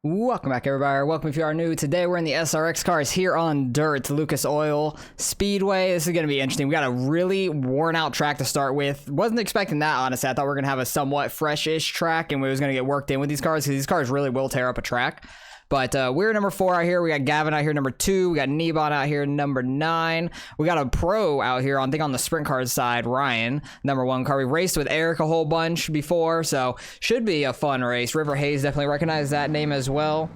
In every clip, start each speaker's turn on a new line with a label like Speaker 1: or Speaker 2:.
Speaker 1: Welcome back, everybody. Welcome if you are new. Today we're in the SRX cars here on dirt, Lucas Oil Speedway. This is going to be interesting. We got a really worn out track to start with. Wasn't expecting that, honestly. I thought we were going to have a somewhat fresh-ish track and we was going to get worked in with these cars because these cars really will tear up a track. But we're number 4 out here. We got Gavin out here, number 2. We got Nebon out here, number 9. We got a pro out here, I think on the sprint cars side, Ryan, number 1 car. We raced with Eric a whole bunch before, so should be a fun race. River Hayes definitely recognized that name as well.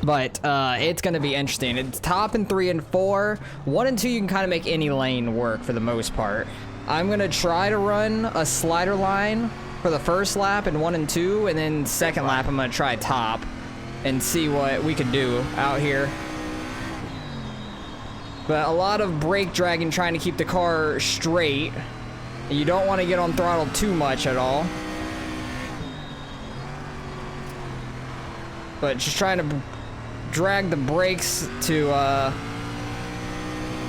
Speaker 1: But it's going to be interesting. It's top and 3 and 4. 1 and 2, you can kind of make any lane work for the most part. I'm going to try to run a slider line for the first lap in 1 and 2, and then second lap I'm going to try top and see what we can do out here. But a lot of brake dragging, trying to keep the car straight. You don't want to get on throttle too much at all. But just trying to drag the brakes to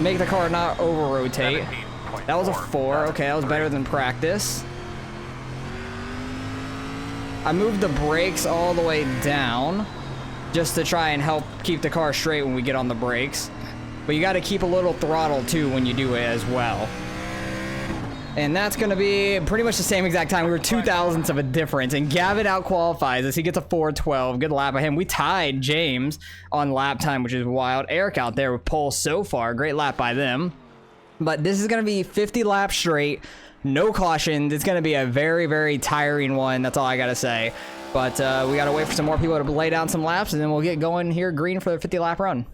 Speaker 1: make the car not over-rotate. That was a 4. Okay, that was better than practice. I moved the brakes all the way down just to try and help keep the car straight when we get on the brakes. But you got to keep a little throttle too when you do it as well. And that's going to be pretty much the same exact time. We were 0.02 of a difference. And Gavin out-qualifies us. He gets a 4:12. Good lap of him. We tied James on lap time, which is wild. Eric out there with pole so far. Great lap by them. But this is going to be 50 laps straight. No cautions. It's going to be a very, very tiring one. That's all I got to say. But we got to wait for some more people to lay down some laps, and then we'll get going here green for the 50-lap run.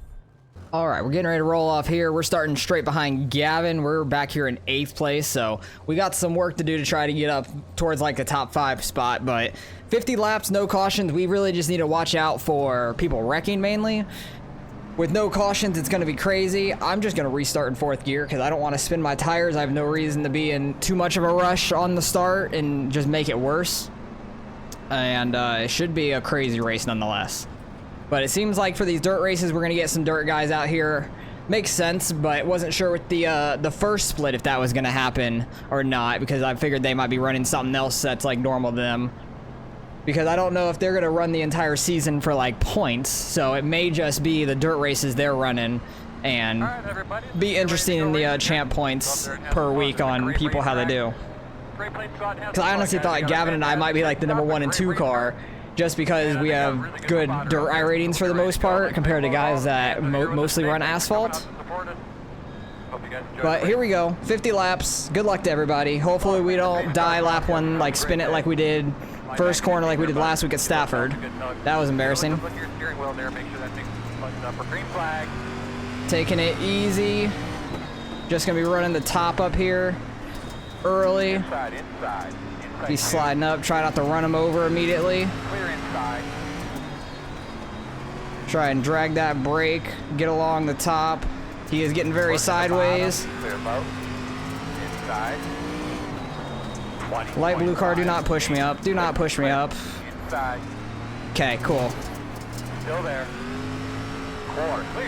Speaker 1: All right, we're getting ready to roll off here. We're starting straight behind Gavin. We're back here in 8th place, so we got some work to do to try to get up towards like the top 5 spot. But 50 laps, no cautions. We really just need to watch out for people wrecking mainly. With no cautions, it's going to be crazy. I'm just going to restart in 4th gear because I don't want to spin my tires. I have no reason to be in too much of a rush on the start and just make it worse. And it should be a crazy race nonetheless. But it seems like for these dirt races, we're going to get some dirt guys out here. Makes sense, but wasn't sure with the first split if that was going to happen or not, because I figured they might be running something else that's like normal to them. Because I don't know if they're going to run the entire season for like points, so it may just be the dirt races they're running and be interesting in the champ points per week on people how they do. Because I honestly thought Gavin and I might be like the number 1 and 2 car, just because we have good dirt I ratings for the most part compared to guys that mostly run asphalt. But here we go, 50 laps. Good luck to everybody. Hopefully we don't die lap 1, like spin it like we did first corner like we did last week at Stafford. That was embarrassing. Taking it easy. Just gonna be running the top up here early. Be sliding up, try not to run him over immediately. Try and drag that brake, get along the top. He is getting very sideways. Light blue car, do not push me up. Do not push me up. Okay, cool.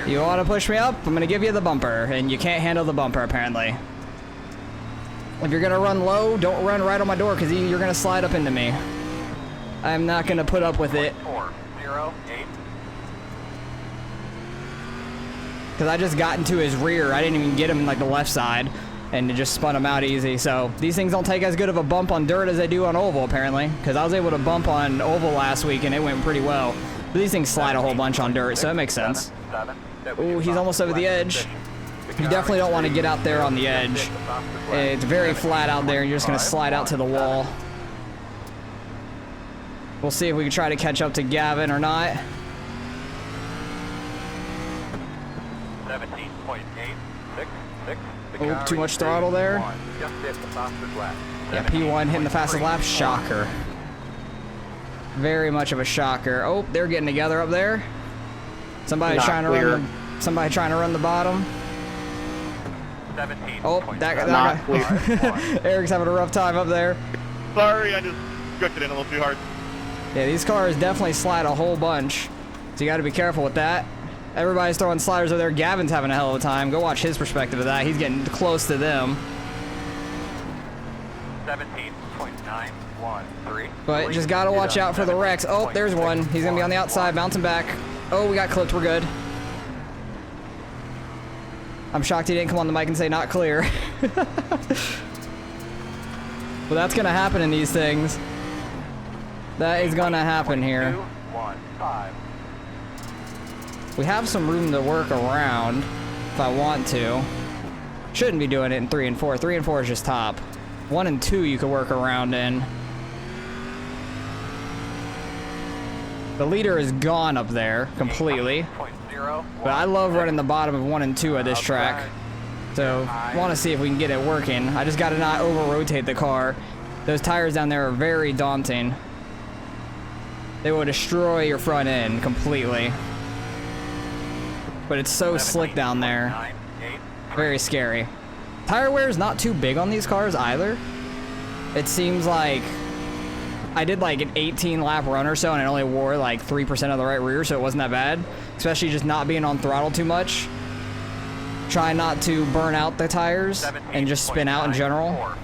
Speaker 1: You want to push me up? I'm going to give you the bumper, and you can't handle the bumper apparently. If you're going to run low, don't run right on my door because you're going to slide up into me. I'm not going to put up with it. Because I just got into his rear. I didn't even get him in like the left side. And it just spun him out easy. So these things don't take as good of a bump on dirt as they do on oval apparently. Because I was able to bump on oval last week and it went pretty well. But these things slide a whole bunch on dirt, so it makes sense. Ooh, he's almost over the edge. You definitely don't want to get out there on the edge. It's very flat out there and you're just going to slide out to the wall. We'll see if we can try to catch up to Gavin or not.
Speaker 2: 17.866.
Speaker 1: Oh, too much throttle there. Yeah, P1 hitting the fastest lap. Shocker. Very much of a shocker. Oh, they're getting together up there. Somebody's trying to run the bottom. Oh, that guy. Eric's having a rough time up there.
Speaker 2: Sorry, I just drifted in a little too hard.
Speaker 1: Yeah, these cars definitely slide a whole bunch, so you got to be careful with that. Everybody's throwing sliders over there. Gavin's having a hell of a time. Go watch his perspective of that. He's getting close to them.
Speaker 2: 17.913.
Speaker 1: But just gotta watch out for the wrecks. Oh, there's one. He's gonna be on the outside, bouncing back. Oh, we got clipped, we're good. I'm shocked he didn't come on the mic and say not clear. Well, that's gonna happen in these things. That is gonna happen here. We have some room to work around if I want to. Shouldn't be doing it in 3 and 4. 3 and 4 is just top. 1 and 2 you could work around in. The leader is gone up there completely. But I love running the bottom of 1 and 2 of this track. So, want to see if we can get it working. I just got to not over-rotate the car. Those tires down there are very daunting. They will destroy your front end completely. But it's so slick down there. Very scary. Tire wear is not too big on these cars either. It seems like I did like an 18 lap run or so and I only wore like 3% of the right rear, so it wasn't that bad. Especially just not being on throttle too much. Try not to burn out the tires and just spin out in general.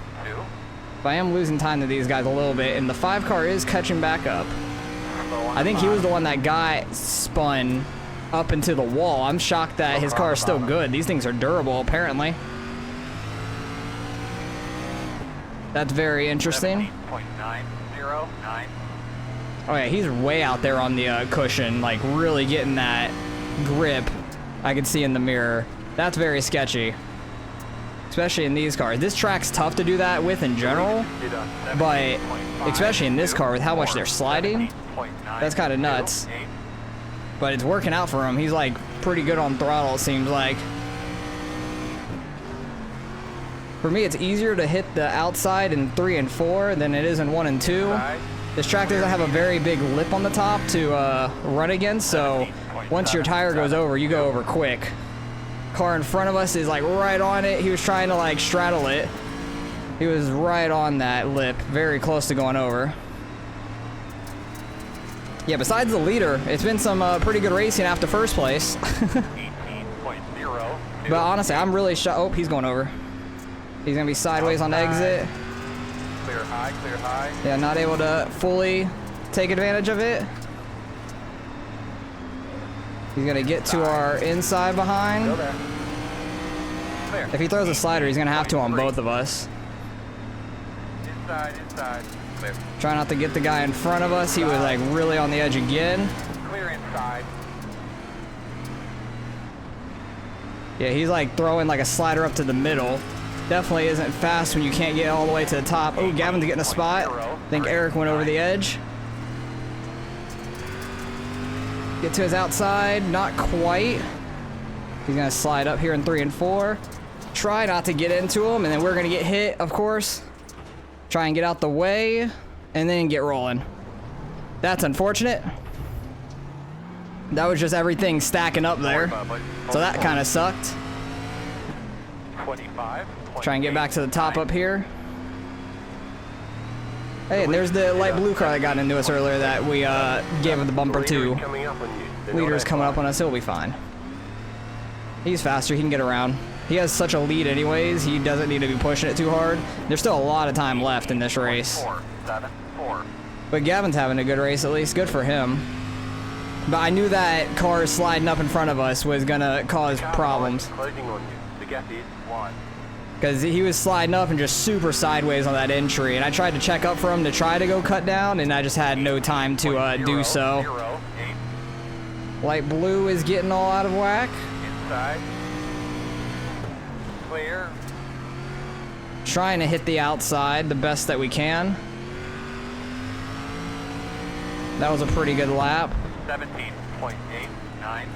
Speaker 1: But I am losing time to these guys a little bit, and the 5 car is catching back up. I think he was the one that got spun up into the wall. I'm shocked that his car is still good. These things are durable, apparently. That's very interesting. Oh yeah, he's way out there on the cushion, like really getting that grip I can see in the mirror. That's very sketchy, especially in these cars. This track's tough to do that with in general, but especially in this car with how much they're sliding, that's kind of nuts. But it's working out for him. He's like pretty good on throttle, it seems like. For me, it's easier to hit the outside in 3 and 4 than it is in 1 and 2. This track doesn't have a very big lip on the top to run against, so once your tire goes over, you go over quick. Car in front of us is like right on it. He was trying to like straddle it. He was right on that lip, very close to going over. Yeah, besides the leader, it's been some pretty good racing after first place. But honestly, I'm really shocked. Oh, he's going over. He's gonna be sideways on exit.
Speaker 2: Clear high, clear high.
Speaker 1: Yeah, not able to fully take advantage of it. He's gonna get to our inside behind. If he throws a slider, he's gonna have to on both of us.
Speaker 2: Inside. Clear.
Speaker 1: Try not to get the guy in front of us. He was like really on the edge again.
Speaker 2: Clear inside.
Speaker 1: Yeah, he's like throwing like a slider up to the middle. Definitely isn't fast when you can't get all the way to the top. Oh, Gavin's getting a spot. I think Eric went over the edge. Get to his outside, not quite. He's gonna slide up here in 3 and 4. Try not to get into him, and then we're gonna get hit, of course. Try and get out the way, and then get rolling. That's unfortunate. That was just everything stacking up there. So that kind of sucked.
Speaker 2: 25.
Speaker 1: Try and get back to the top up here. Hey, and there's the light blue car that got into us earlier that we gave him the bumper to. Leader's coming up on us, he'll be fine. He's faster, he can get around. He has such a lead anyways, he doesn't need to be pushing it too hard. There's still a lot of time left in this race.
Speaker 2: 4.
Speaker 1: But Gavin's having a good race at least, good for him. But I knew that car sliding up in front of us was gonna cause problems.
Speaker 2: Closing on you. The gap is 1.
Speaker 1: Because he was sliding up and just super sideways on that entry, and I tried to check up for him to try to go cut down, and I just had no time to do so. Light blue is getting all out of whack.
Speaker 2: Inside. Clear.
Speaker 1: Trying to hit the outside the best that we can. That was a pretty good lap.
Speaker 2: 17.89.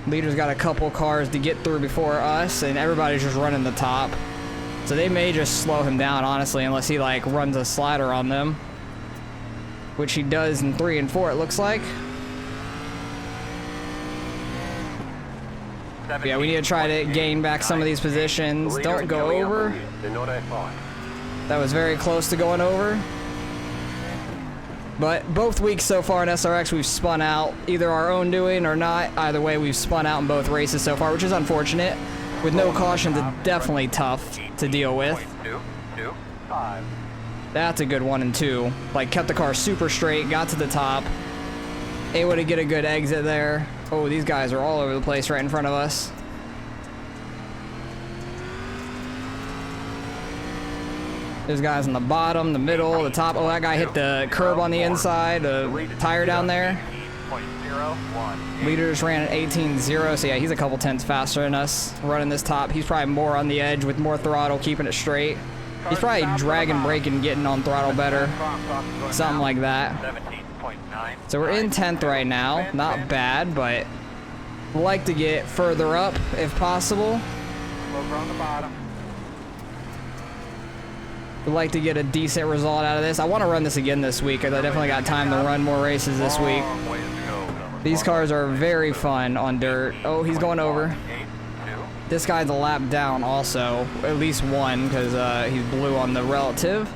Speaker 1: Leader's got a couple cars to get through before us, and everybody's just running the top. So they may just slow him down, honestly, unless he like runs a slider on them. Which he does in 3 and 4, it looks like. Yeah, we need to try to gain back some of these positions. Don't go over. That was very close to going over. But both weeks so far in SRX, we've spun out, either our own doing or not. Either way, we've spun out in both races so far, which is unfortunate. With no cautions, it's definitely tough to deal with. That's a good 1 and 2. Like, kept the car super straight, got to the top. Able to get a good exit there. Oh, these guys are all over the place right in front of us. There's guys on the bottom, the middle, the top. Oh, that guy hit the curb on the inside, the tire down there. Leaders ran at 18.0, so yeah, he's a couple tenths faster than us running this top. He's probably more on the edge with more throttle, keeping it straight. He's probably dragging, braking, getting on throttle better. Something like that. So we're in 10th right now. Not bad, but we'd like to get further up if possible. We'd like to get a decent result out of this. I want to run this again this week because I definitely got time to run more races this week. These cars are very fun on dirt. Oh, he's going over. This guy's a lap down also. At least one because he's blue on the relative.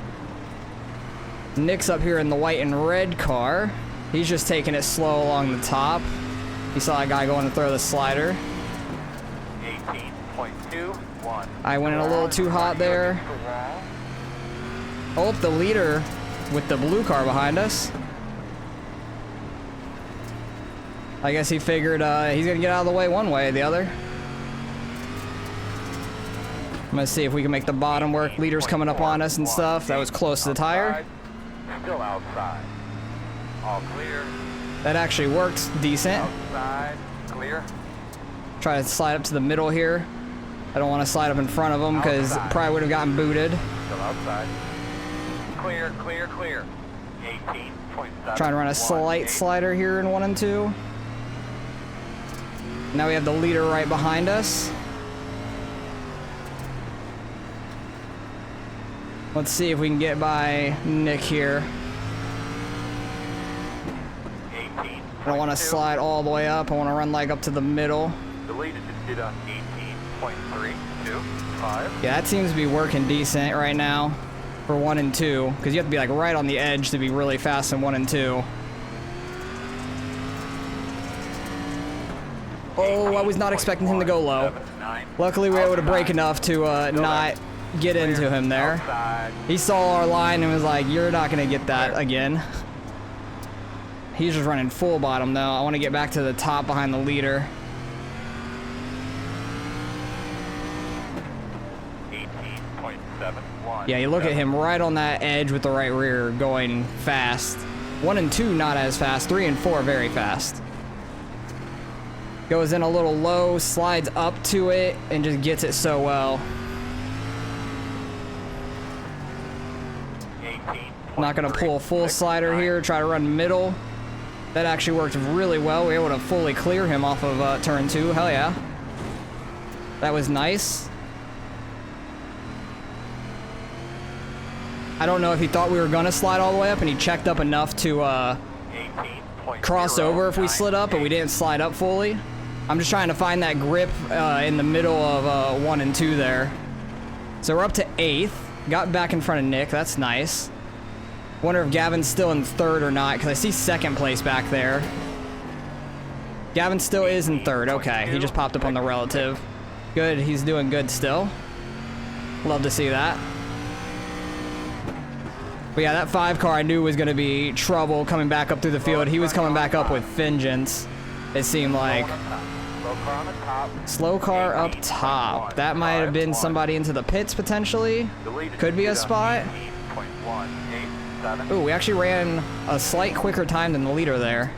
Speaker 1: Nick's up here in the white and red car. He's just taking it slow along the top. He saw a guy going to throw the slider.
Speaker 2: 18.21.
Speaker 1: I went in a little too hot there. Oh, the leader with the blue car behind us. I guess he figured he's gonna get out of the way one way or the other. I'm gonna see if we can make the bottom work. Leader's coming up on us and stuff. That was close to the tire.
Speaker 2: Still outside. All clear.
Speaker 1: That actually worked decent.
Speaker 2: Outside. Clear.
Speaker 1: Try to slide up to the middle here. I don't want to slide up in front of him because probably would have gotten booted.
Speaker 2: Still outside. Clear, clear, clear. 18.7.
Speaker 1: Trying to run a slight slider here in 1 and 2. Now we have the leader right behind us. Let's see if we can get by Nick here. I don't want to slide all the way up. I want to run like up to the middle.
Speaker 2: The leader just did a 18.325.
Speaker 1: Yeah, that seems to be working decent right now for 1 and 2, because you have to be like right on the edge to be really fast in 1 and 2. Oh, I was not expecting him to go low. Luckily, we were able to brake enough to not get into him there. He saw our line and was like, "You're not gonna get that again." He's just running full bottom though. I want to get back to the top behind the leader.
Speaker 2: 18.71.
Speaker 1: Yeah, you look at him right on that edge with the right rear going fast. 1 and 2 not as fast. 3 and 4 very fast. Goes in a little low, slides up to it, and just gets it so well. Not gonna pull a full slider here, try to run middle. That actually worked really well. We were able to fully clear him off of turn 2, hell yeah. That was nice. I don't know if he thought we were gonna slide all the way up and he checked up enough to cross over if we slid up, but we didn't slide up fully. I'm just trying to find that grip in the middle of 1 and 2 there. So we're up to 8th. Got back in front of Nick, that's nice. Wonder if Gavin's still in 3rd or not, because I see 2nd place back there. Gavin still is in 3rd, okay. He just popped up on the relative. Good, he's doing good still. Love to see that. But yeah, that 5 car I knew was going to be trouble coming back up through the field. He was coming back up with vengeance, it seemed like. Slow car up top. That might have been somebody into the pits potentially. Could be a spot. Ooh, we actually ran a slight quicker time than the leader there.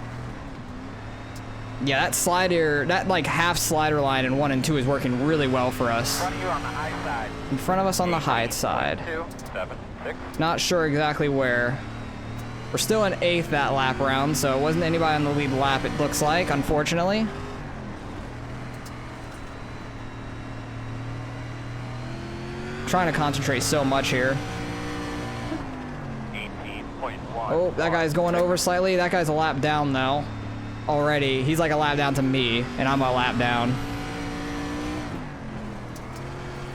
Speaker 1: Yeah, that slider, that like half slider line in 1 and 2 is working really well for us. In front of us on the high side. Not sure exactly where. We're still in 8th that lap round, so it wasn't anybody on the lead lap, it looks like, unfortunately. Trying to concentrate so much here. Oh, that guy's going over slightly. That guy's a lap down though. Already. He's like a lap down to me, and I'm a lap down.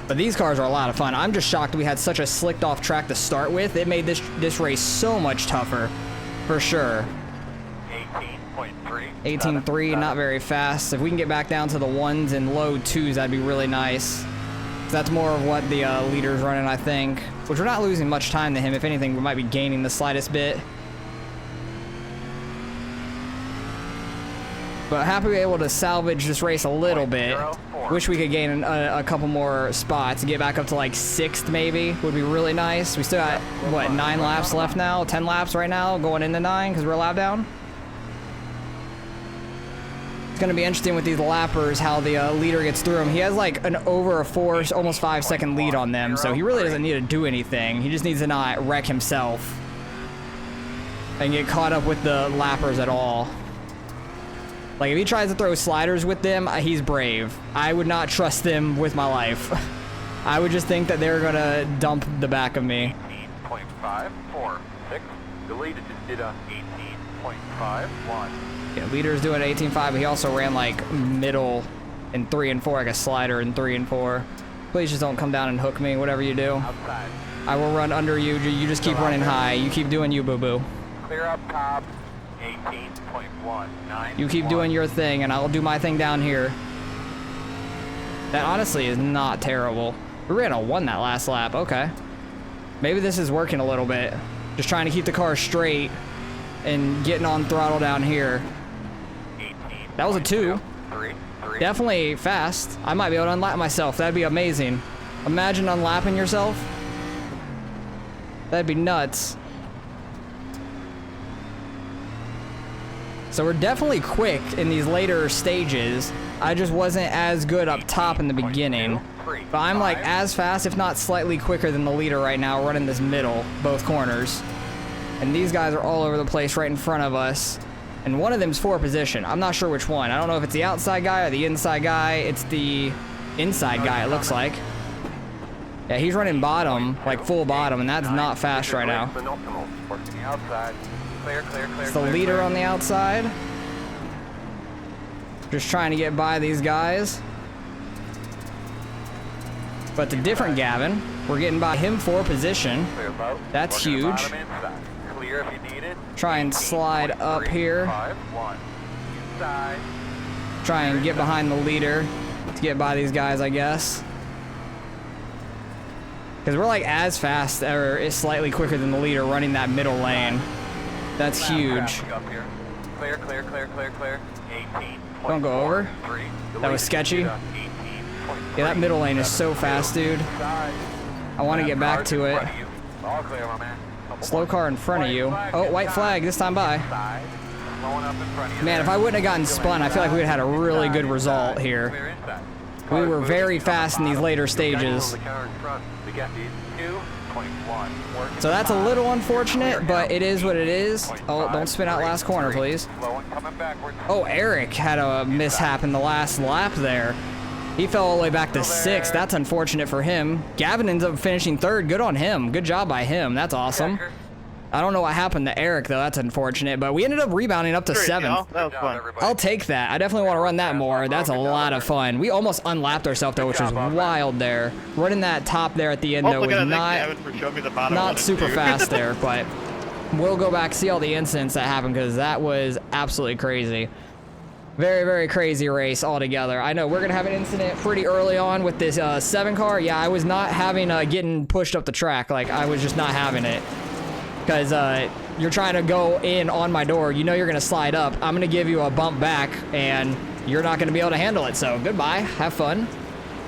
Speaker 1: But these cars are a lot of fun. I'm just shocked we had such a slicked off track to start with. It made this race so much tougher, for sure. 18.3, not very fast. If we can get back down to the 1s and low 2s, that'd be really nice. That's more of what the leader's running, I think. which we're not losing much time to him. If anything, we might be gaining the slightest bit. But happy we were able to salvage this race a little bit. Wish we could gain a couple more spots and get back up to like 6th maybe. Would be really nice. We still got, what, 9 laps left now? 10 laps right now, going into 9 because we're a lap down. It's going to be interesting with these lappers how the leader gets through them. He has like an over a 4, almost 5-second lead on them, so he really doesn't need to do anything. He just needs to not wreck himself and get caught up with the lappers at all. Like, if he tries to throw sliders with them, he's brave. I would not trust them with my life. I would just think that they're gonna dump the back of me.
Speaker 2: 18.546. The leader just did a 18.51.
Speaker 1: Yeah, leader's doing 18.5, but he also ran like middle in 3 and 4, like a slider in 3 and 4. Please just don't come down and hook me, whatever you do.
Speaker 2: Outside.
Speaker 1: I will run under you. You just keep running high. You keep doing you, boo-boo.
Speaker 2: Clear up top. 18.191.
Speaker 1: You keep doing your thing, and I'll do my thing down here. That honestly is not terrible. We ran a 1 that last lap. Okay. Maybe this is working a little bit. Just trying to keep the car straight and getting on throttle down here. That was a 2. Definitely fast. I might be able to unlap myself. That'd be amazing. Imagine unlapping yourself. That'd be nuts. So we're definitely quick in these later stages. I just wasn't as good up top in the beginning. But I'm like as fast, if not slightly quicker than the leader right now, running this middle, both corners. And these guys are all over the place right in front of us. And one of them's 4 position. I'm not sure which one. I don't know if it's the outside guy or the inside guy. It's the inside guy, it looks like. Yeah, he's running bottom, like full bottom, and that's not fast right now. It's the leader on the outside. Just trying to get by these guys. But the different Gavin, we're getting by him 4 position. That's huge. Try and slide up here. Try and get behind the leader to get by these guys, I guess. Because we're like as fast or slightly quicker than the leader running that middle lane. That's huge. Don't go over. That was sketchy. Yeah, that middle lane is so fast, dude. I want to get back to it. Slow car in front of you. Oh, white flag this time by. Man, if I wouldn't have gotten spun, I feel like we would have had a really good result here. We were very fast in these later stages. So that's a little unfortunate, but it is what it is. Oh, don't spin out last corner, please. Oh, Eric had a mishap in the last lap there. He fell all the way back to 6th. That's unfortunate for him. Gavin ends up finishing 3rd. Good on him. Good job by him. That's awesome. I don't know what happened to Eric, though. That's unfortunate. But we ended up rebounding up to 7th.
Speaker 3: That was fun.
Speaker 1: I'll take that. I definitely want to run that more. That's a lot of fun. We almost unlapped ourselves, though, which was wild there. Running that top there at the end, though, was not super fast there. But we'll go back, see all the incidents that happened, because that was absolutely crazy. Very, very crazy race altogether. I know we're going to have an incident pretty early on with this 7 car. Yeah, I was not having getting pushed up the track. Like, I was just not having it. Because you're trying to go in on my door. You know you're going to slide up. I'm going to give you a bump back, and you're not going to be able to handle it. So, goodbye. Have fun.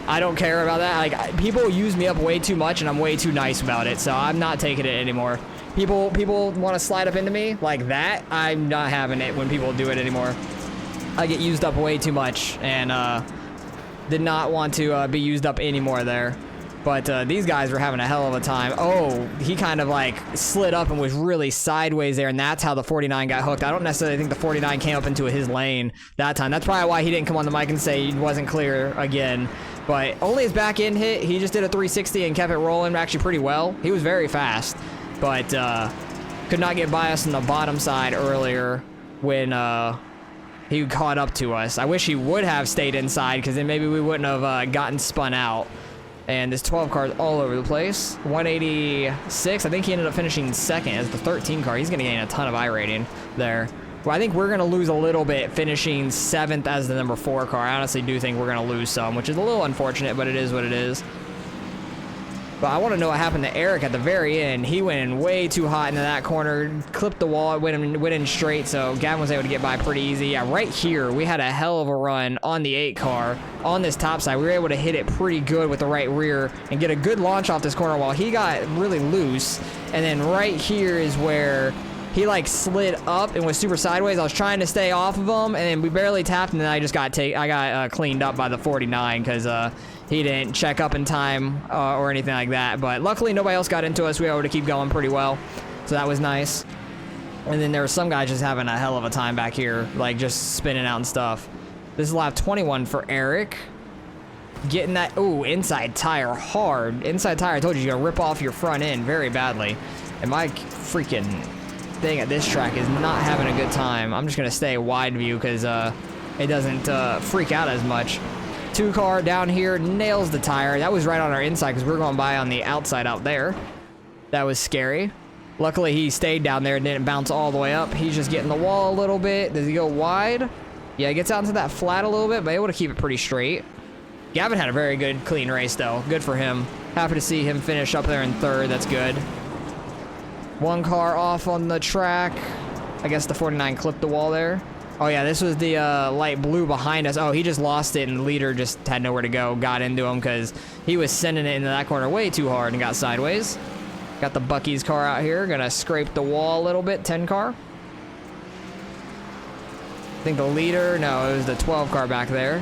Speaker 1: I don't care about that. Like, people use me up way too much, and I'm way too nice about it. So, I'm not taking it anymore. People want to slide up into me like that. I'm not having it when people do it anymore. I get used up way too much, and did not want to be used up anymore there. But these guys were having a hell of a time. Oh, he kind of like slid up and was really sideways there, and that's how the 49 got hooked. I don't necessarily think the 49 came up into his lane that time. That's probably why he didn't come on the mic and say he wasn't clear again. But only his back end hit. He just did a 360 and kept it rolling actually pretty well. He was very fast, but could not get by us on the bottom side earlier when he caught up to us. I wish he would have stayed inside, because then maybe we wouldn't have gotten spun out. And this 12 car is all over the place. 186. I think he ended up finishing 2nd as the 13 car. He's going to gain a ton of I rating there. Well, I think we're going to lose a little bit finishing 7th as the number 4 car. I honestly do think we're going to lose some, which is a little unfortunate, but it is what it is. But I want to know what happened to Eric at the very end. He went in way too hot into that corner, clipped the wall, went in straight, so Gavin was able to get by pretty easy. Yeah, right here, we had a hell of a run on the 8 car. On this top side, we were able to hit it pretty good with the right rear and get a good launch off this corner while he got really loose. And then right here is where he like slid up and was super sideways. I was trying to stay off of him, and then we barely tapped, and then I just got cleaned up by the 49 because he didn't check up in time or anything like that. But luckily, nobody else got into us. We were able to keep going pretty well, so that was nice. And then there was some guys just having a hell of a time back here, like just spinning out and stuff. This is lap 21 for Eric. Getting that, ooh, inside tire hard. Inside tire, I told you, you're gonna rip off your front end very badly. And my freaking thing at this track is not having a good time. I'm just gonna stay wide view because it doesn't freak out as much. 2 car down here nails the tire. That was right on our inside because we were going by on the outside out there. That was scary. Luckily he stayed down there and didn't bounce all the way up. He's just getting the wall a little bit. Does he go wide? Yeah, he gets out into that flat a little bit, but able to keep it pretty straight. Gavin had a very good clean race though. Good for him. Happy to see him finish up there in 3rd. That's good. 1 car off on the track. I guess the 49 clipped the wall there. Oh yeah, this was the light blue behind us. Oh, he just lost it, and the leader just had nowhere to go. Got into him because he was sending it into that corner way too hard and got sideways. Got the Bucky's car out here. Gonna scrape the wall a little bit. 10 car. I think the leader, no, it was the 12 car back there.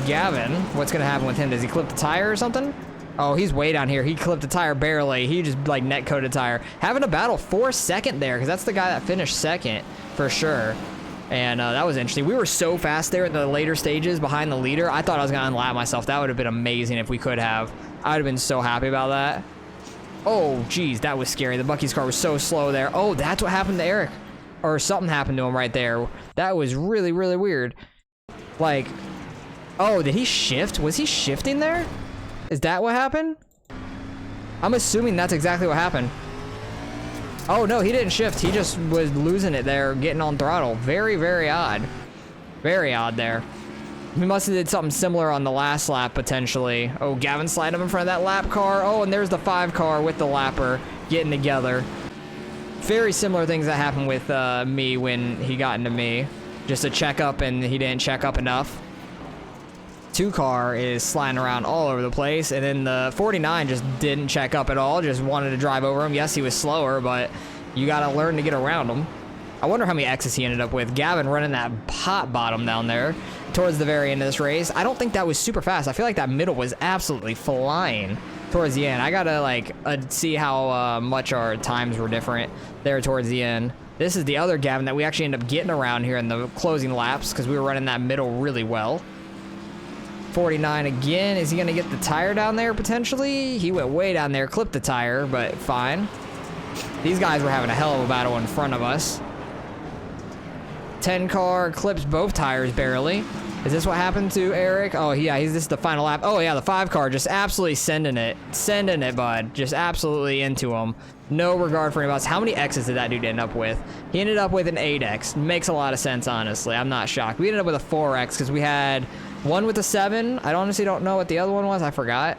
Speaker 1: Gavin, what's gonna happen with him? Does he clip the tire or something? Oh, he's way down here. He clipped the tire barely. He just like net coated tire. Having a battle for 2nd there, because that's the guy that finished 2nd for sure. And that was interesting. We were so fast there at the later stages behind the leader. I thought I was gonna unlap myself. That would have been amazing if we could have. I would have been so happy about that. Oh, geez, that was scary. The Bucky's car was so slow there. Oh, that's what happened to Eric. Or something happened to him right there. That was really, really weird. Like, oh, did he shift? Was he shifting there? Is that what happened? I'm assuming that's exactly what happened. Oh, no, he didn't shift. He just was losing it there, getting on throttle. Very, very odd. Very odd there. We must have did something similar on the last lap, potentially. Oh, Gavin slid up in front of that lap car. Oh, and there's the 5 car with the lapper getting together. Very similar things that happened with me when he got into me. Just a checkup, and he didn't check up enough. 2 car is sliding around all over the place, and then the 49 just didn't check up at all, just wanted to drive over him. Yes, he was slower, but you gotta learn to get around him. I wonder how many X's he ended up with. Gavin running that hot bottom down there towards the very end of this race. I don't think that was super fast. I feel like that middle was absolutely flying towards the end. I gotta like see how much our times were different there towards the end. This is the other Gavin that we actually ended up getting around here in the closing laps because we were running that middle really well. 49 again. Is he gonna get the tire down there potentially? He went way down there, clipped the tire, but fine. These guys were having a hell of a battle in front of us. 10 car clips both tires barely. Is this what happened to Eric? Oh yeah, this is the final lap. Oh yeah, the 5 car just absolutely sending it, bud. Just absolutely into him. No regard for anybody else. How many X's did that dude end up with? He ended up with an 8X. Makes a lot of sense, honestly. I'm not shocked. We ended up with a 4X because we had one with a 7. I honestly don't know what the other one was. I forgot.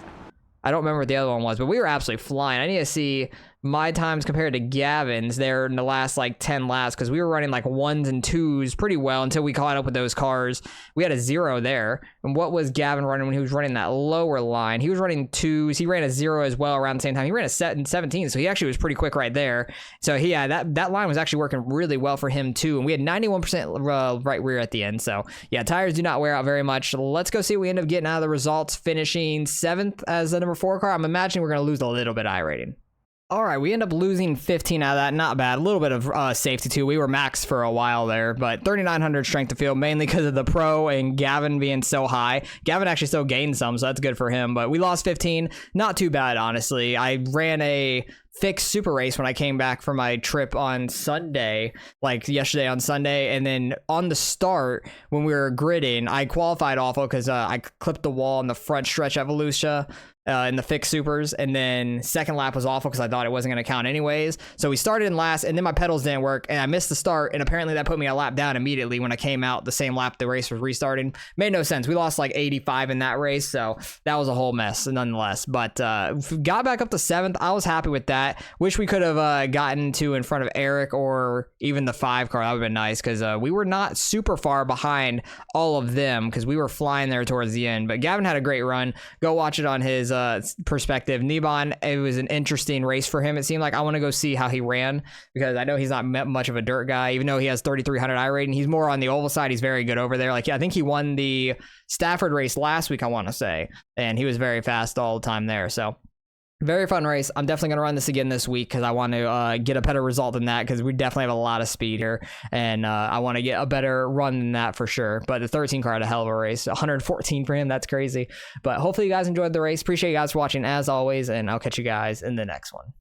Speaker 1: I don't remember what the other one was, but we were absolutely flying. I need to see my times compared to Gavin's there in the last like 10 laps because we were running like 1s and 2s pretty well until we caught up with those cars. We had a 0 there. And what was Gavin running when he was running that lower line? He was running 2s. He ran a 0 as well around the same time. He ran a 17, so he actually was pretty quick right there. So yeah, that line was actually working really well for him too. And we had 91% right rear at the end. So yeah, tires do not wear out very much. Let's go see what we end up getting out of the results, finishing 7th as the number 4 car. I'm imagining we're going to lose a little bit of I rating. All right, we end up losing 15 out of that. Not bad. A little bit of safety, too. We were maxed for a while there, but 3,900 strength of field, mainly because of the pro and Gavin being so high. Gavin actually still gained some, so that's good for him, but we lost 15. Not too bad, honestly. I ran a fixed super race when I came back from my trip on Sunday, like yesterday on Sunday, and then on the start, when we were gridding, I qualified awful because I clipped the wall on the front stretch at Volusia. in the fixed supers, and then second lap was awful because I thought it wasn't going to count anyways. So we started in last, and then my pedals didn't work, and I missed the start, and apparently that put me a lap down immediately when I came out the same lap the race was restarting. Made no sense. We lost like 85 in that race, so that was a whole mess nonetheless. But got back up to 7th. I was happy with that. Wish we could have gotten to in front of Eric or even the 5 car. That would have been nice because we were not super far behind all of them because we were flying there towards the end. But Gavin had a great run. Go watch it on his perspective. Nibon, it was an interesting race for him. It seemed like I want to go see how he ran because I know he's not much of a dirt guy, even though he has 3,300 I rating. He's more on the oval side. He's very good over there. Like, I think he won the Stafford race last week, I want to say, and he was very fast all the time there. So very fun race. I'm definitely going to run this again this week because I want to get a better result than that because we definitely have a lot of speed here, and I want to get a better run than that for sure. But the 13 car had a hell of a race. 114 for him. That's crazy. But hopefully you guys enjoyed the race. Appreciate you guys for watching as always, and I'll catch you guys in the next one.